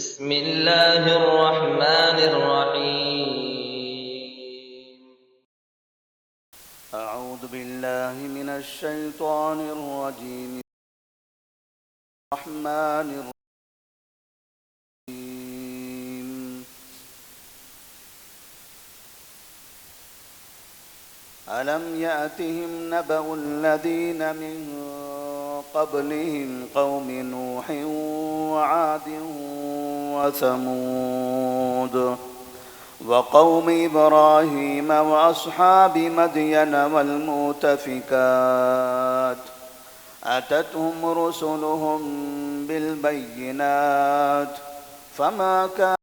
بسم الله الرحمن الرحيم. أعوذ بالله من الشيطان الرجيم. الرحمن الرحيم. ألم يأتهم نبأ الذين من قبلهم قوم نوح وعاد وثمود وقوم إبراهيم وأصحاب مدين والمؤتفكات أتتهم رسلهم بالبينات فما كان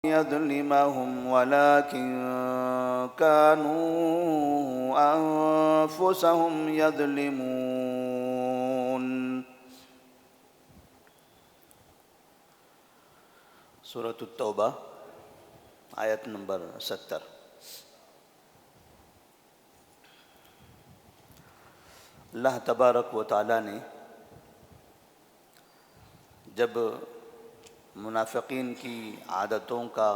يظلمهم ولكن كانوا أنفسهم يظلمون. سورة التوبہ آیت نمبر 70. اللہ تبارک و تعالیٰ نے جب منافقین کی عادتوں کا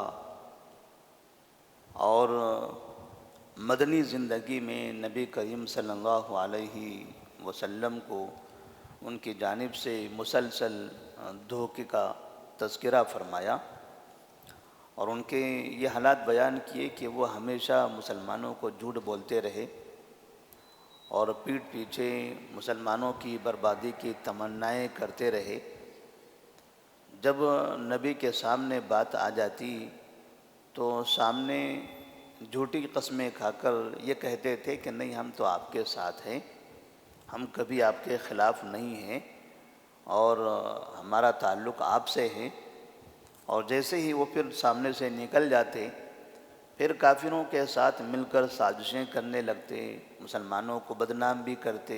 اور مدنی زندگی میں نبی کریم صلی اللہ علیہ وسلم کو ان کی جانب سے مسلسل دھوکے کا تذکرہ فرمایا اور ان کے یہ حالات بیان کیے کہ وہ ہمیشہ مسلمانوں کو جھوٹ بولتے رہے اور پیٹھ پیچھے مسلمانوں کی بربادی کی تمنائیں کرتے رہے. جب نبی کے سامنے بات آ جاتی تو سامنے جھوٹی قسمیں کھا کر یہ کہتے تھے کہ نہیں، ہم تو آپ کے ساتھ ہیں، ہم کبھی آپ کے خلاف نہیں ہیں اور ہمارا تعلق آپ سے ہے. اور جیسے ہی وہ پھر سامنے سے نکل جاتے پھر کافروں کے ساتھ مل کر سازشیں کرنے لگتے، مسلمانوں کو بدنام بھی کرتے.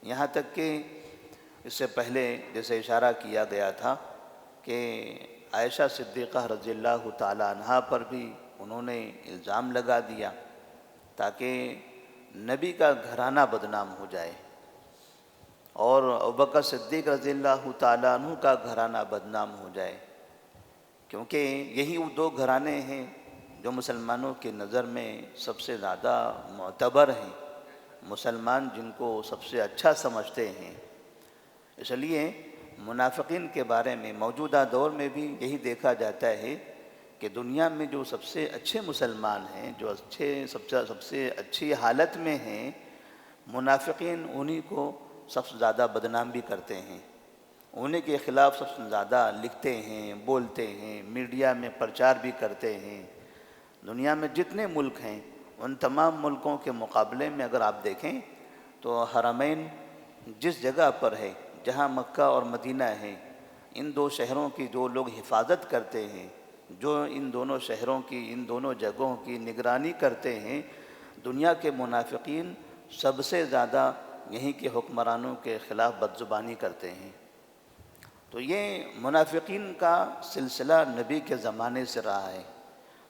یہاں تک کہ اس سے پہلے جیسے اشارہ کیا گیا تھا کہ عائشہ صدیقہ رضی اللہ تعالی عنہا پر بھی انہوں نے الزام لگا دیا تاکہ نبی کا گھرانہ بدنام ہو جائے اور ابوبکر صدیق رضی اللہ تعالی عنہ کا گھرانہ بدنام ہو جائے، کیونکہ یہی وہ دو گھرانے ہیں جو مسلمانوں کی نظر میں سب سے زیادہ معتبر ہیں، مسلمان جن کو سب سے اچھا سمجھتے ہیں. اس لیے منافقین کے بارے میں موجودہ دور میں بھی یہی دیکھا جاتا ہے کہ دنیا میں جو سب سے اچھے مسلمان ہیں، جو سب سے اچھی حالت میں ہیں، منافقین انہی کو سب سے زیادہ بدنام بھی کرتے ہیں، انہیں کے خلاف سب سے زیادہ لکھتے ہیں، بولتے ہیں، میڈیا میں پرچار بھی کرتے ہیں. دنیا میں جتنے ملک ہیں ان تمام ملکوں کے مقابلے میں اگر آپ دیکھیں تو حرمین جس جگہ پر ہے، جہاں مکہ اور مدینہ ہیں، ان دو شہروں کی جو لوگ حفاظت کرتے ہیں، جو ان دونوں شہروں کی، ان دونوں جگہوں کی نگرانی کرتے ہیں، دنیا کے منافقین سب سے زیادہ یہیں کے حکمرانوں کے خلاف بدزبانی کرتے ہیں. تو یہ منافقین کا سلسلہ نبی کے زمانے سے رہا ہے.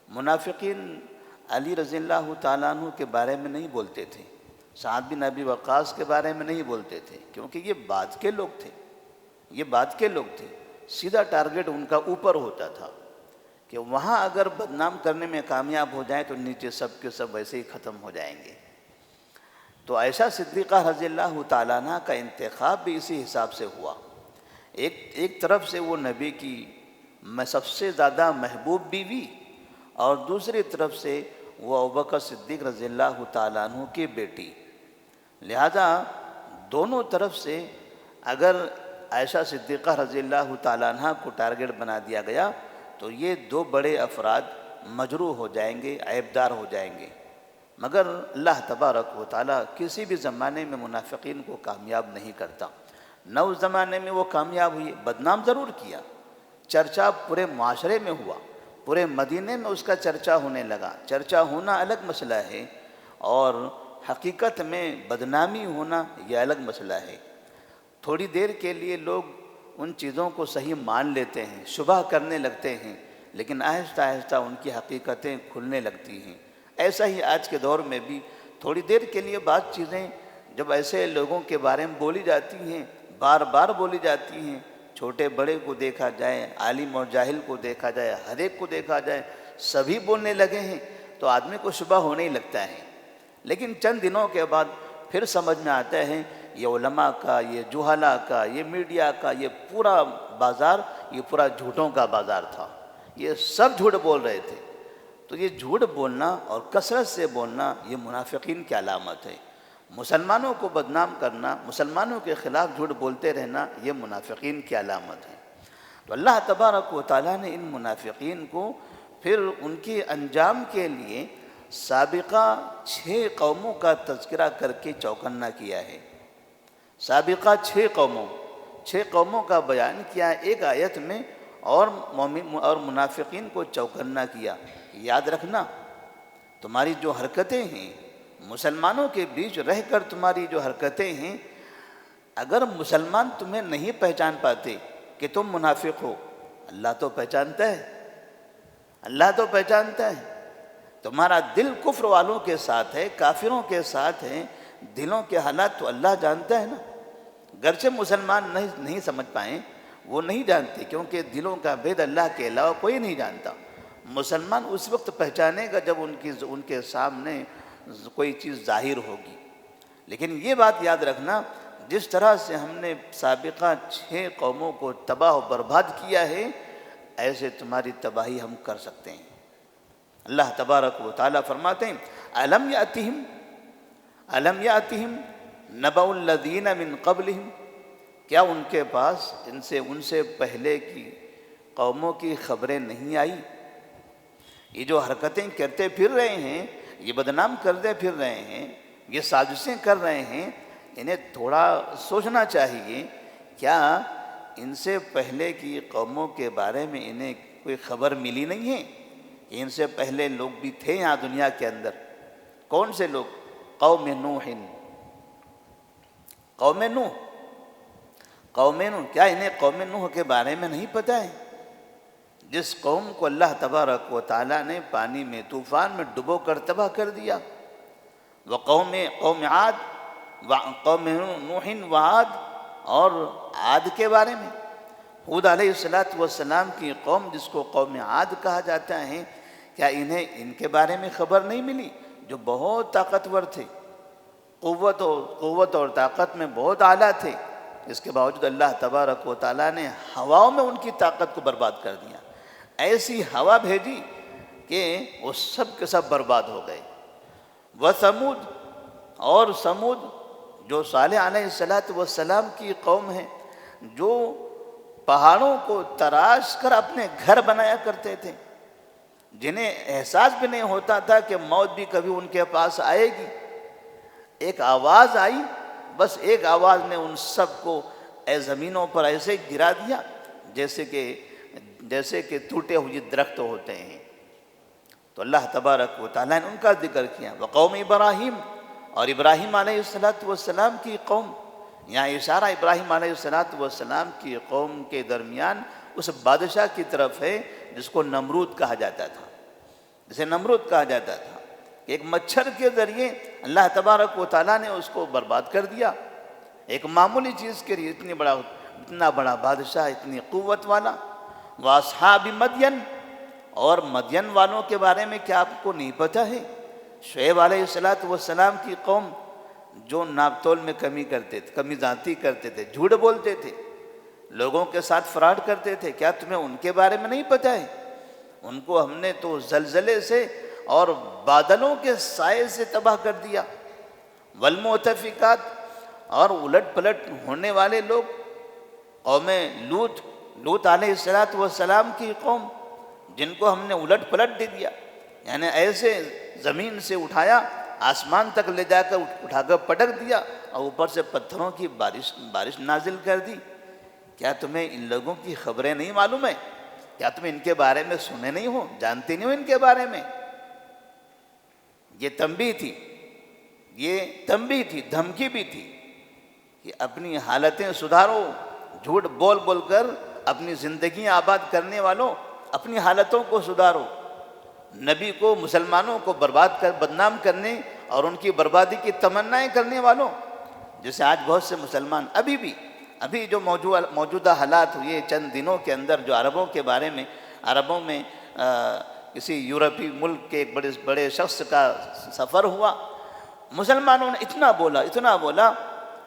منافقین علی رضی اللہ تعالیٰ عنہ کے بارے میں نہیں بولتے تھے، سعد بن ابی وقاص کے بارے میں نہیں بولتے تھے، کیونکہ یہ بعد کے لوگ تھے. سیدھا ٹارگٹ ان کا اوپر ہوتا تھا کہ وہاں اگر بدنام کرنے میں کامیاب ہو جائیں تو نیچے سب کے سب ویسے ہی ختم ہو جائیں گے. تو عائشہ صدیقہ رضی اللہ تعالیٰ عنہ کا انتخاب بھی اسی حساب سے ہوا. ایک طرف سے وہ نبی کی سب سے زیادہ محبوب بیوی اور دوسری طرف سے وہ ابوبکر صدیق رضی اللہ تعالیٰ عنہ کی بیٹی. لہذا دونوں طرف سے اگر عائشہ صدیقہ رضی اللہ تعالیٰ عنہ کو ٹارگٹ بنا دیا گیا تو یہ دو بڑے افراد مجروح ہو جائیں گے، عیبدار ہو جائیں گے. مگر اللہ تبارک و تعالیٰ کسی بھی زمانے میں منافقین کو کامیاب نہیں کرتا. نہ اس زمانے میں وہ کامیاب ہوئی، بدنام ضرور کیا، چرچا پورے معاشرے میں ہوا، پورے مدینے میں اس کا چرچا ہونے لگا. چرچا ہونا الگ مسئلہ ہے اور حقیقت میں بدنامی ہونا یہ الگ مسئلہ ہے. تھوڑی دیر کے لیے لوگ ان چیزوں کو صحیح مان لیتے ہیں، شبہ کرنے لگتے ہیں، لیکن آہستہ آہستہ ان کی حقیقتیں کھلنے لگتی ہیں. ایسا ہی آج کے دور میں بھی تھوڑی دیر کے لیے بعض چیزیں جب ایسے لوگوں کے بارے میں بولی جاتی ہیں، بار بار بولی جاتی ہیں، چھوٹے بڑے کو دیکھا جائے، عالم اور جاہل کو دیکھا جائے، ہر ایک کو دیکھا جائے، سبھی بولنے لگے ہیں تو آدمی کو شبہ ہونے ہی لگتا ہے۔ لیکن چند دنوں کے بعد پھر سمجھ میں آتا ہے یہ علماء کا، یہ جہلاء کا، یہ میڈیا کا، یہ پورا بازار، یہ پورا جھوٹوں کا بازار تھا، یہ سب جھوٹ بول رہے تھے۔ تو یہ جھوٹ بولنا اور کثرت سے بولنا یہ منافقین کی علامت ہے۔ مسلمانوں کو بدنام کرنا، مسلمانوں کے خلاف جھوٹ بولتے رہنا، یہ منافقین کی علامت ہے۔ تو اللہ تبارک و تعالیٰ نے ان منافقین کو پھر ان کے انجام کے لیے سابقہ 6 قوموں کا تذکرہ کر کے چوکنا کیا ہے۔ سابقہ 6 قوموں کا بیان کیا ایک آیت میں، اور منافقین کو چوکنا کیا۔ یاد رکھنا، تمہاری جو حرکتیں ہیں، مسلمانوں کے بیچ رہ کر تمہاری جو حرکتیں ہیں، اگر مسلمان تمہیں نہیں پہچان پاتے کہ تم منافق ہو، اللہ تو پہچانتا ہے، اللہ تو پہچانتا ہے۔ تمہارا دل کفر والوں کے ساتھ ہے، کافروں کے ساتھ ہے، دلوں کے حالات تو اللہ جانتا ہے نا۔ گرچہ مسلمان نہیں سمجھ پائیں، وہ نہیں جانتے، کیونکہ دلوں کا بھید اللہ کے علاوہ کوئی نہیں جانتا۔ مسلمان اس وقت پہچانے گا جب ان کے سامنے کوئی چیز ظاہر ہوگی۔ لیکن یہ بات یاد رکھنا، جس طرح سے ہم نے سابقہ 6 قوموں کو تباہ و برباد کیا ہے، ایسے تمہاری تباہی ہم کر سکتے ہیں۔ اللہ تبارک و تعالیٰ فرماتے ہیں الم یاتہم نبأ الذین من قبلہم، کیا ان کے پاس ان سے پہلے کی قوموں کی خبریں نہیں آئی؟ یہ جو حرکتیں کرتے پھر رہے ہیں، یہ بدنام کرتے پھر رہے ہیں، یہ سازشیں کر رہے ہیں، انہیں تھوڑا سوچنا چاہیے، کیا ان سے پہلے کی قوموں کے بارے میں انہیں کوئی خبر ملی نہیں ہے کہ ان سے پہلے لوگ بھی تھے یہاں دنیا کے اندر؟ کون سے لوگ؟ قوم نوح، کیا انہیں قوم نوح کے بارے میں نہیں پتہ ہے؟ جس قوم کو اللہ تبارک و تعالیٰ نے پانی میں، طوفان میں ڈبو کر تباہ کر دیا۔ قوم عاد، قوم نوح و عاد، اور عاد کے بارے میں ہود علیہ السلام کی قوم، جس کو قوم عاد کہا جاتا ہے، کیا انہیں ان کے بارے میں خبر نہیں ملی؟ جو بہت طاقتور تھے، قوت اور طاقت میں بہت اعلیٰ تھے، اس کے باوجود اللہ تبارک و تعالیٰ نے ہواؤں میں ان کی طاقت کو برباد کر دیا۔ ایسی ہوا بھیجی کہ وہ سب کے سب برباد ہو گئے۔ وثمود، اور سمود جو صالح علیہ السلام کی قوم ہے، جو پہاڑوں کو تراش کر اپنے گھر بنایا کرتے تھے، جنہیں احساس بھی نہیں ہوتا تھا کہ موت بھی کبھی ان کے پاس آئے گی۔ ایک آواز آئی، بس ایک آواز نے ان سب کو زمینوں پر ایسے گرا دیا جیسے کہ ٹوٹے ہوئے درخت ہوتے ہیں۔ تو اللہ تبارک و تعالیٰ نے ان کا ذکر کیا۔ وقوم ابراہیم، اور ابراہیم علیہ السلام کی قوم، یہاں اشارہ ابراہیم علیہ السلام کی قوم کے درمیان اس بادشاہ کی طرف ہے جس کو نمرود کہا جاتا تھا، جسے نمرود کہا جاتا تھا۔ ایک مچھر کے ذریعے اللہ تبارک و تعالیٰ نے اس کو برباد کر دیا۔ ایک معمولی چیز کے لیے اتنا بڑا بادشاہ، اتنی قوت والا۔ واصحاب مدین، اور مدین والوں کے بارے میں کیا آپ کو نہیں پتہ ہے؟ شعیب علیہ السلام کی قوم، جو ناپ تول میں کمی ذاتی کرتے تھے، جھوٹ بولتے تھے، لوگوں کے ساتھ فراڈ کرتے تھے، کیا تمہیں ان کے بارے میں نہیں پتہ ہے؟ ان کو ہم نے تو زلزلے سے اور بادلوں کے سائے سے تباہ کر دیا۔ والمؤتفقات، اور الٹ پلٹ ہونے والے لوگ، قوم لوط علیہ السلام کی قوم، جن کو ہم نے الٹ پلٹ دے دیا، یعنی ایسے زمین سے اٹھایا، آسمان تک لے جا کر اٹھا کر پٹک دیا، اور اوپر سے پتھروں کی بارش نازل کر دی۔ کیا تمہیں ان لوگوں کی خبریں نہیں معلوم ہے؟ کیا تم ان کے بارے میں سنے نہیں ہو، جانتے نہیں ہو ان کے بارے میں؟ یہ تنبیہ تھی، دھمکی بھی تھی کہ اپنی حالتیں سدھارو، جھوٹ بول بول کر اپنی زندگیاں آباد کرنے والوں، اپنی حالتوں کو سدھارو۔ نبی کو، مسلمانوں کو بدنام کرنے اور ان کی بربادی کی تمنائیں کرنے والوں، جیسے آج بہت سے مسلمان ابھی بھی ابھی جو موجودہ حالات ہوئے چند دنوں کے اندر، جو عربوں میں کسی یورپی ملک کے ایک بڑے شخص کا سفر ہوا، مسلمانوں نے اتنا بولا،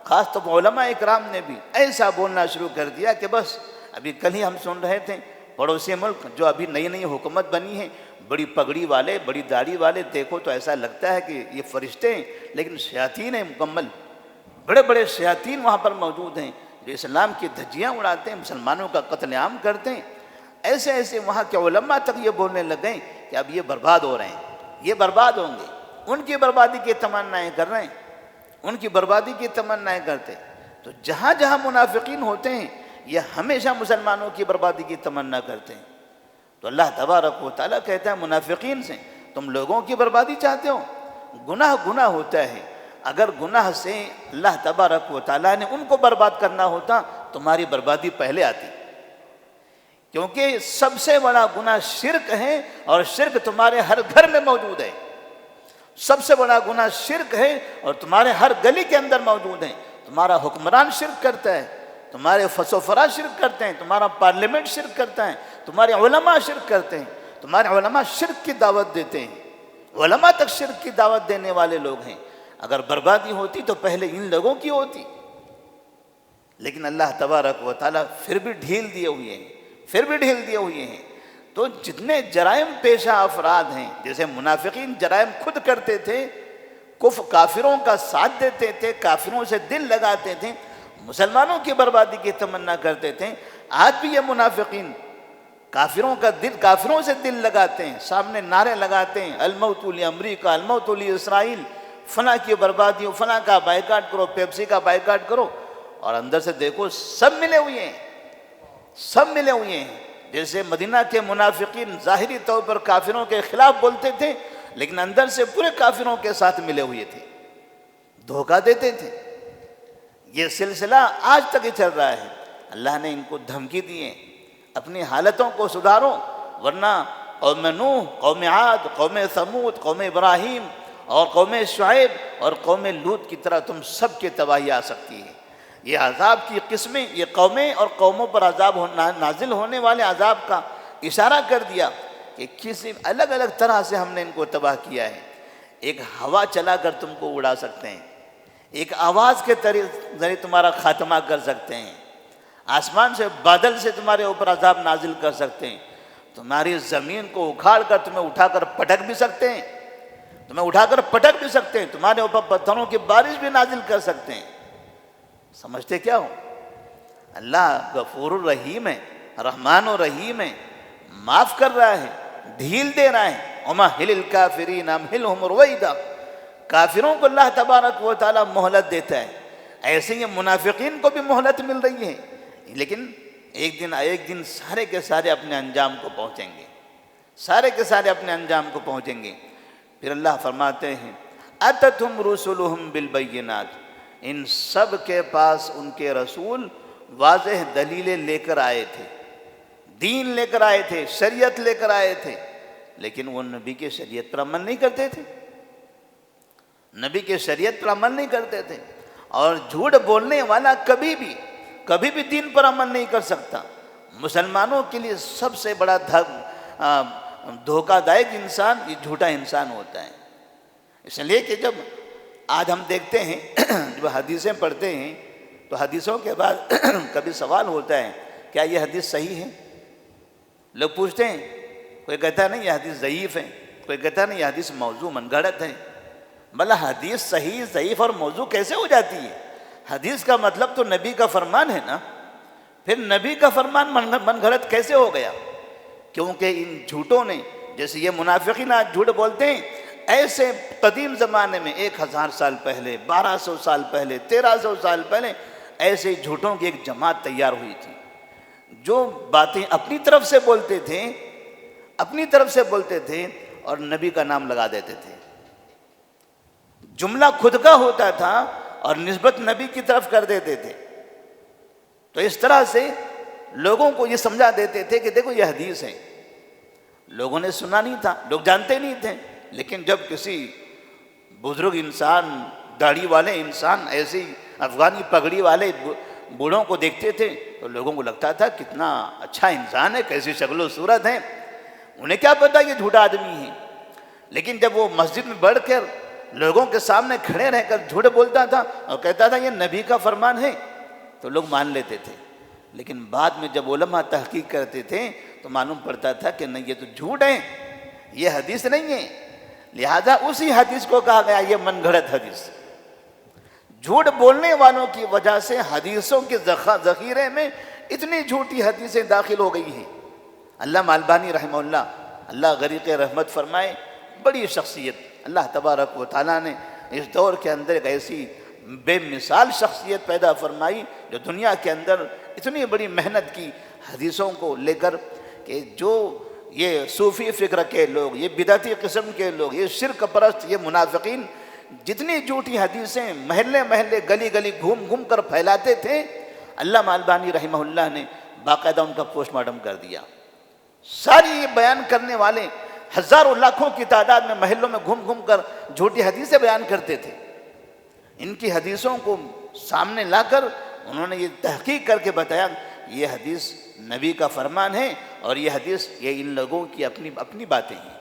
خاص طور پر علماء اکرام نے بھی ایسا بولنا شروع کر دیا کہ بس ابھی کل ہی ہم سن رہے تھے پڑوسی ملک جو ابھی نئی حکومت بنی ہے، بڑی پگڑی والے، بڑی داڑھی والے، دیکھو تو ایسا لگتا ہے کہ یہ فرشتے ہیں لیکن شیاطین ہیں مکمل، بڑے شیاطین وہاں پر موجود ہیں جو اسلام کی دھجیاں اڑاتے ہیں، مسلمانوں کا قتل عام کرتے ہیں۔ ایسے وہاں کے علماء تک یہ بولنے لگے کہ اب یہ برباد ہو رہے ہیں، یہ برباد ہوں گے، ان کی بربادی کی تمنائیں کر رہے ہیں، ان کی بربادی کی تمنائیں کرتے۔ تو جہاں منافقین ہوتے ہیں یہ ہمیشہ مسلمانوں کی بربادی کی تمنا کرتے ہیں۔ تو اللہ تبارک و تعالیٰ کہتا ہے منافقین سے، تم لوگوں کی بربادی چاہتے ہو؟ گناہ ہوتا ہے، اگر گناہ سے اللہ تبارک و تعالیٰ نے ان کو برباد کرنا ہوتا تمہاری بربادی پہلے آتی، کیونکہ سب سے بڑا گناہ شرک ہے اور شرک تمہارے ہر گھر میں موجود ہے، سب سے بڑا گناہ شرک ہے اور تمہارے ہر گلی کے اندر موجود ہے۔ تمہارا حکمران شرک کرتا ہے، تمہارے فسوفرا شرک کرتے ہیں، تمہارا پارلیمنٹ شرک کرتا ہے، تمہارے علماء شرک کرتے ہیں، تمہارے علماء شرک کی دعوت دیتے ہیں، علماء تک شرک کی دعوت دینے والے لوگ ہیں۔ اگر بربادی ہوتی تو پہلے ان لوگوں کی ہوتی، لیکن اللہ تبارک و تعالیٰ پھر بھی ڈھیل دیے ہوئے ہیں۔ تو جتنے جرائم پیشہ افراد ہیں، جیسے منافقین جرائم خود کرتے تھے، کافروں کا ساتھ دیتے تھے، کافروں سے دل لگاتے تھے، مسلمانوں کی بربادی کی تمنا کرتے تھے، آج بھی یہ منافقین کافروں سے دل لگاتے ہیں، سامنے نعرے لگاتے ہیں، الموت لامریکہ، الموت لاسرائیل، فلاں کی بربادی ہو، فلاں کا بائیکاٹ کرو، پیپسی کا بائیکاٹ کرو، اور اندر سے دیکھو سب ملے ہوئے ہیں۔ جیسے مدینہ کے منافقین ظاہری طور پر کافروں کے خلاف بولتے تھے لیکن اندر سے پورے کافروں کے ساتھ ملے ہوئے تھے، دھوکہ دیتے تھے۔ یہ سلسلہ آج تک ہی چل رہا ہے۔ اللہ نے ان کو دھمکی دی ہے، اپنی حالتوں کو سدھارو، ورنہ قوم نوح، قوم عاد، قوم ثمود، قوم ابراہیم اور قوم شعیب اور قوم لوط کی طرح تم سب کی تباہی آ سکتی ہے۔ یہ عذاب کی قسمیں، یہ قومیں اور قوموں پر عذاب نازل ہونے والے عذاب کا اشارہ کر دیا کہ کسی الگ طرح سے ہم نے ان کو تباہ کیا ہے۔ ایک ہوا چلا کر تم کو اڑا سکتے ہیں، ایک آواز کے ذریعے تمہارا خاتمہ کر سکتے ہیں، آسمان سے بادل سے تمہارے اوپر عذاب نازل کر سکتے ہیں، تمہاری زمین کو اکھاڑ کر تمہیں اٹھا کر پٹک بھی سکتے ہیں، تمہارے اوپر پتھروں کی بارش بھی نازل کر سکتے ہیں۔ سمجھتے کیا ہو؟ اللہ غفور الرحیم ہے، رحمان الرحیم ہے، معاف کر رہا ہے، ڈھیل دے رہا ہے۔ وَمَهِّلِ الْكَافِرِينَ أَمْهِلْهُمْ رُوَيْدًا، کافروں کو اللہ تبارک و تعالیٰ مہلت دیتا ہے، ایسے ہی منافقین کو بھی مہلت مل رہی ہے، لیکن ایک دن سارے کے سارے اپنے انجام کو پہنچیں گے۔ پھر اللہ فرماتے ہیں أَتَتْهُمْ رُسُلُهُمْ بِالْبَيِّنَاتِ، ان سب کے پاس ان کے رسول واضح دلیلیں لے کر آئے تھے، دین لے کر آئے تھے، شریعت لے کر آئے تھے، لیکن وہ نبی کے شریعت پر عمل نہیں کرتے تھے، اور جھوٹ بولنے والا کبھی بھی دین پر عمل نہیں کر سکتا۔ مسلمانوں کے لیے سب سے بڑا دھوکہ دائق انسان یہ جھوٹا انسان ہوتا ہے۔ اس لیے کہ جب آج ہم دیکھتے ہیں جب حدیثیں پڑھتے ہیں تو حدیثوں کے بعد کبھی سوال ہوتا ہے کیا یہ حدیث صحیح ہے؟ لوگ پوچھتے ہیں، کوئی کہتا ہے نہیں یہ حدیث ضعیف ہے، کوئی کہتا ہے نہیں یہ حدیث موضوع من گھڑت ہے۔ بھلا حدیث صحیح، ضعیف اور موضوع کیسے ہو جاتی ہے؟ حدیث کا مطلب تو نبی کا فرمان ہے نا، پھر نبی کا فرمان من گھڑت کیسے ہو گیا؟ کیونکہ ان جھوٹوں نے، جیسے یہ منافقین آج جھوٹ بولتے ہیں، ایسے قدیم زمانے میں 1000 سال پہلے، 1200 سال پہلے، 1300 سال پہلے ایسے جھوٹوں کی ایک جماعت تیار ہوئی تھی جو باتیں اپنی طرف سے بولتے تھے اور نبی کا نام لگا دیتے تھے، جملہ خود کا ہوتا تھا اور نسبت نبی کی طرف کر دیتے تھے۔ تو اس طرح سے لوگوں کو یہ سمجھا دیتے تھے کہ دیکھو یہ حدیث ہے، لوگوں نے سنا نہیں تھا، لوگ جانتے نہیں تھے، لیکن جب کسی بزرگ انسان، داڑھی والے انسان، ایسی افغانی پگڑی والے بوڑھوں کو دیکھتے تھے تو لوگوں کو لگتا تھا کتنا اچھا انسان ہے، کیسی شکل و صورت ہے، انہیں کیا پتا یہ جھوٹا آدمی ہے۔ لیکن جب وہ مسجد میں بڑھ کر لوگوں کے سامنے کھڑے رہ کر جھوٹ بولتا تھا اور کہتا تھا یہ نبی کا فرمان ہے تو لوگ مان لیتے تھے، لیکن بعد میں جب علماء تحقیق کرتے تھے تو معلوم پڑتا تھا کہ نہیں، یہ تو جھوٹ ہے، یہ حدیث نہیں ہے۔ لہذا اسی حدیث کو کہا گیا یہ من گھڑت حدیث۔ جھوٹ بولنے والوں کی وجہ سے حدیثوں کے ذخیرے میں اتنی جھوٹی حدیثیں داخل ہو گئی ہیں۔ علامہ البانی رحمہ اللہ غریق رحمت فرمائے، بڑی شخصیت اللہ تبارک و تعالیٰ نے اس دور کے اندر ایک ایسی بے مثال شخصیت پیدا فرمائی جو دنیا کے اندر اتنی بڑی محنت کی حدیثوں کو لے کر کہ جو یہ صوفی فکر کے لوگ، یہ بدعتی قسم کے لوگ، یہ شرک پرست، یہ منافقین جتنی جھوٹی حدیثیں محلے محلے گلی گلی گھوم گھوم کر پھیلاتے تھے، علامہ البانی رحمہ اللہ نے باقاعدہ ان کا پوسٹ مارٹم کر دیا۔ ساری یہ بیان کرنے والے ہزاروں لاکھوں کی تعداد میں محلوں میں گھوم گھوم کر جھوٹی حدیثیں بیان کرتے تھے۔ ان کی حدیثوں کو سامنے لا کر انہوں نے یہ تحقیق کر کے بتایا یہ حدیث نبی کا فرمان ہے اور یہ حدیث یہ ان لوگوں کی اپنی باتیں ہیں،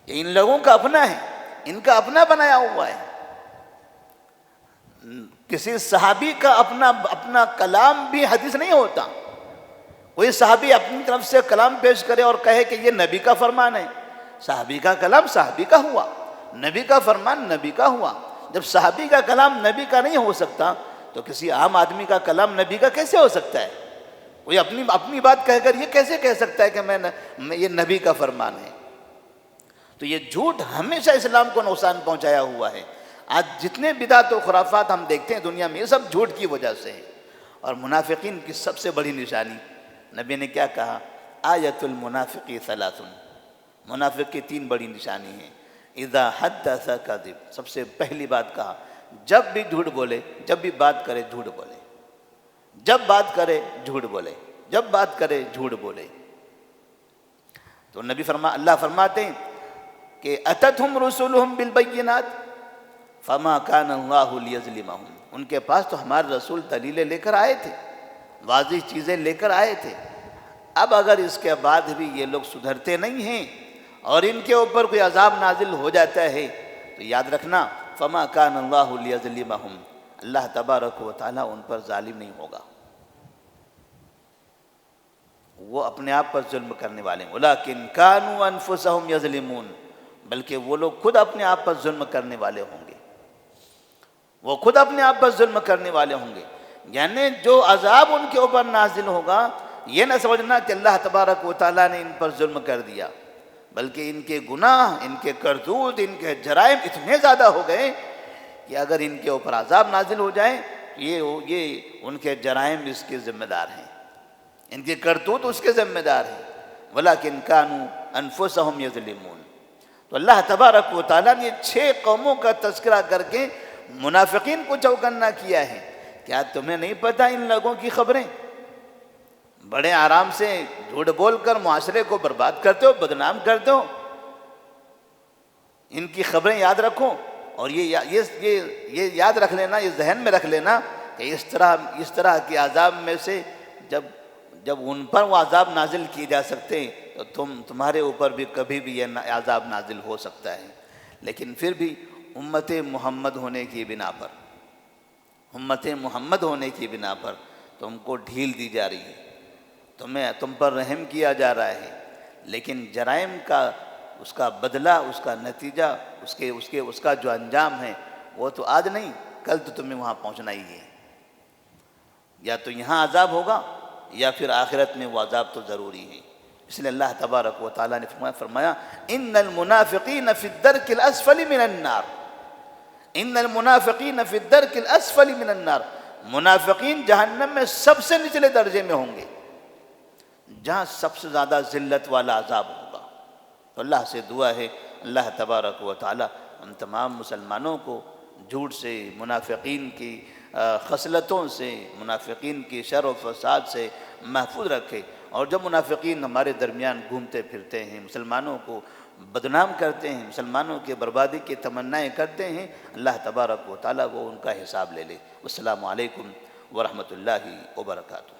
یہ ان لوگوں کا اپنا ہے، ان کا اپنا بنایا ہوا ہے۔ کسی صحابی کا اپنا کلام بھی حدیث نہیں ہوتا۔ کوئی صحابی اپنی طرف سے کلام پیش کرے اور کہے کہ یہ نبی کا فرمان ہے، صحابی کا کلام صحابی کا ہوا، نبی کا فرمان نبی کا ہوا۔ جب صحابی کا کلام نبی کا نہیں ہو سکتا تو کسی عام آدمی کا کلام نبی کا کیسے ہو سکتا ہے؟ کوئی اپنی بات کہہ کر یہ کیسے کہہ سکتا ہے کہ یہ نبی کا فرمان ہے؟ تو یہ جھوٹ ہمیشہ اسلام کو نقصان پہنچایا ہوا ہے۔ آج جتنے بدعت و خرافات ہم دیکھتے ہیں دنیا میں، یہ سب جھوٹ کی وجہ سے ہے۔ اور منافقین کی سب سے بڑی نشانی نبی نے کیا کہا؟ آیت المنافقی ثلاث، منافق کی 3 بڑی نشانی ہیں۔ اذا حدث کذب، سب سے پہلی بات کہا جب بھی جھوٹ بولے، جب بھی بات کرے جھوٹ بولے، جب بات کرے جھوٹ بولے، جب بات کرے جھوٹ بولے۔ تو اللہ فرماتے ہیں کہ اتتہم رسولہم بالبینات فما کان اللہ لیظلمہم، ان کے پاس تو ہمارے رسول دلیلیں لے کر آئے تھے، واضح چیزیں لے کر آئے تھے۔ اب اگر اس کے بعد بھی یہ لوگ سدھرتے نہیں ہیں اور ان کے اوپر کوئی عذاب نازل ہو جاتا ہے تو یاد رکھنا فما کان اللہ لیظلمہم، اللہ تبارک و تعالیٰ ان پر ظالم نہیں ہوگا، وہ اپنے آپ پر ظلم کرنے والے ہیں۔ ولیکن کانوا انفسہم یظلمون، بلکہ وہ لوگ خود اپنے آپ پر ظلم کرنے والے ہوں گے، وہ خود اپنے آپ پر ظلم کرنے والے ہوں گے۔ یعنی جو عذاب ان کے اوپر نازل ہوگا یہ نہ سمجھنا کہ اللہ تبارک و تعالیٰ نے ان پر ظلم کر دیا، بلکہ ان کے گناہ، ان کے کرتوت، ان کے جرائم اتنے زیادہ ہو گئے کہ اگر ان کے اوپر عذاب نازل ہو جائے یہ ان کے جرائم اس کے ذمہ دار ہیں، ان کے کرتوت اس کے ذمہ دار ہیں۔ ولیکن کانوا انفسہم یظلمون۔ تو اللہ تبارک و تعالیٰ نے 6 قوموں کا تذکرہ کر کے منافقین کو چوکنا کیا ہے۔ کیا تمہیں نہیں پتہ ان لوگوں کی خبریں؟ بڑے آرام سے جھوٹ بول کر معاشرے کو برباد کرتے ہو، بدنام کرتے ہو۔ ان کی خبریں یاد رکھو، اور یہ یاد رکھ لینا، یہ ذہن میں رکھ لینا کہ اس طرح کے عذاب میں سے جب ان پر وہ عذاب نازل کیے جا سکتے ہیں تو تمہارے اوپر بھی کبھی بھی یہ عذاب نازل ہو سکتا ہے۔ لیکن پھر بھی امت محمد ہونے کی بنا پر تم کو ڈھیل دی جا رہی ہے، تم پر رحم کیا جا رہا ہے، لیکن جرائم کا اس کا بدلہ، اس کا نتیجہ، اس کا جو انجام ہے وہ تو آج نہیں کل تو تمہیں وہاں پہنچنا ہی ہے۔ یا تو یہاں عذاب ہوگا یا پھر آخرت میں وہ عذاب تو ضروری ہے۔ اس لیے اللہ تبارک و تعالیٰ نے فرمایا ان المنافقین فی الدرک الاسفل من النار، ان المنافقین فی الدرک الاسفل من النار، منافقین جہنم میں سب سے نچلے درجے میں ہوں گے، جہاں سب سے زیادہ ذلت والا عذاب ہوگا۔ تو اللہ سے دعا ہے اللہ تبارک و تعالیٰ ہم تمام مسلمانوں کو جھوٹ سے، منافقین کی خصلتوں سے، منافقین کی شر و فساد سے محفوظ رکھے، اور جب منافقین ہمارے درمیان گھومتے پھرتے ہیں، مسلمانوں کو بدنام کرتے ہیں، مسلمانوں کی بربادی کی تمنائیں کرتے ہیں، اللہ تبارک و تعالیٰ وہ ان کا حساب لے لے۔ السلام علیکم ورحمۃ اللہ وبرکاتہ۔